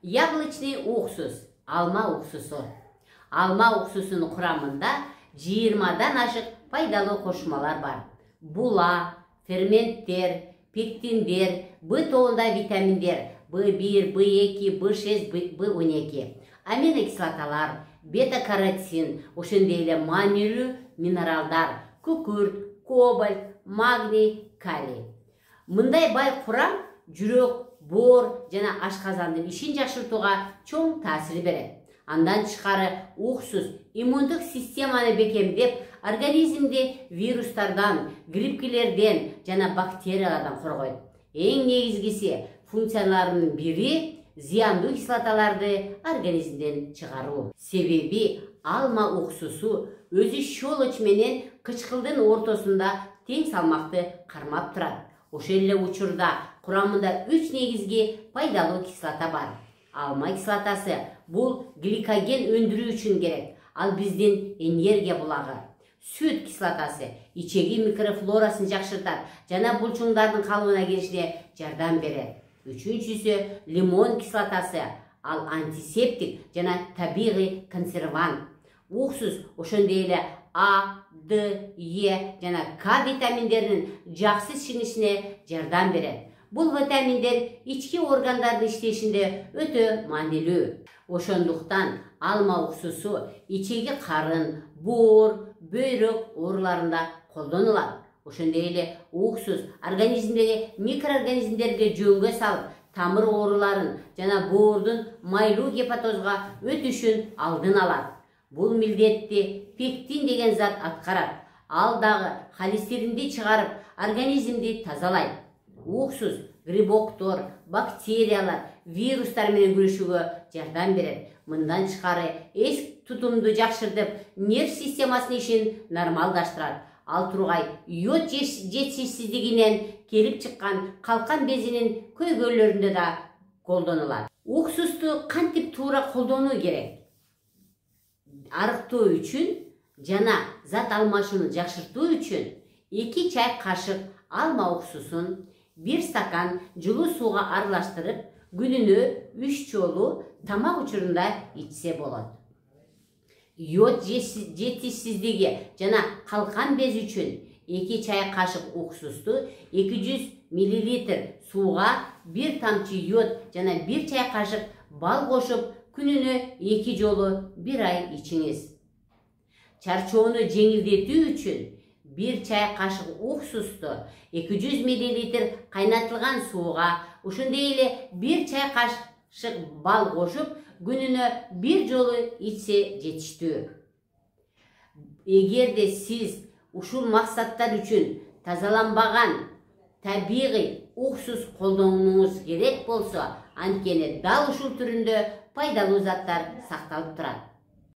Яблочный уксус, алма уксусу. Алма уксусунун курамында 20дан ашык пайдалуу кошулмалар бар. Була, ферменттер, пектиндер, Б тобунда витаминдер, B1, B2, B6, B12, аминокислоталар, бета-каротин, ошондой эле маанилүү минералдар, күкүрт, кобальт, магний, калий. Мындай бай курам жүрөк, боор жана ашказандын ишин жакшыртууга чоң таасир берет. Андан тышкары уксус иммундук системаны бекемдеп, организмди вирустардан, гриппкилерден жана бактериялардан коргойт. Эң негизгиси функцияларынын бири зыяндуу кислоталарды организмден чыгаруу. Себеби алма уксусу өзү щелочь менен кычкылдын ортосунда тең салмакты кармап турат. Ошол эле учурда курамында 3 негизги пайдалуу кислота бар. Алма кислотасы бул гликоген өндүрүү үчүн керек. Ал биздин энергия булагы. Сүт кислотасы ичеги микрофлорасын жакшыртат жана булчуңдардын калыбына киришине жардам берет. Үчүнчүсү лимон кислотасы. Ал антисептик жана табигый консервант. Уксус ошондой эле А, Д, Е жана К витаминдеринин жакшы сиңишине жардам берет. Бул витаминдер ички органдардын иштешинде өтө маанилүү. Ошондуктан алма уксусу ичеги карын, боор, бөйрөк ооруларында колдонулат. Ошондой эле уксус организмдеги микроорганизмдерге жөнгө салып, тамыр ооруларын жана боордун майлуу гепатозга өтүшүн алдын алат. Бул милдетти пектин деген зат аткарат. Ал дагы холестеринди чыгарып, организмди тазалайт. Уксус грибоктор, бактериялар, вирустар менен күрөшүүгө жардам берет. Мындан тышкары эс тутумду жакшыртып, нерв системасынын ишин нормалдаштырат. Ал тургай йод жетишсиздигинен келип чыккан калкан безинин көйгөйлөрүндө да колдонулат. Уксусту кантип туура колдонуу керек? Арыктоо үчүн жана зат алмашууну жакшыртуу үчүн 2 чай кашык алма уксусун 1 стакан жылуу сууга аралаштырып, күнүнө 3 жолу тамак учурунда ичсе болот. Йод жетишсиздиги жана калкан без үчүн 2 чай кашык уксусту 200 мл сууга 1 тамчы йод жана 1 чай кашык бал кошуп, күнүнө 2 жолу 1 ай ичиңиз. Чарчоону жеңилдетүү үчүн 1 чай кашык уксусту 200 мл кайнатылган сууга, ошондой эле 1 чай кашык бал кошуп, күнүнө 1 жолу ичсе жетиштүү. Эгерде сиз ушул максаттар үчүн тазаланбаган табигый уксус колдонууңуз керек болсо, анткени дал ушул түрүндө пайдалуу заттар сакталып турат.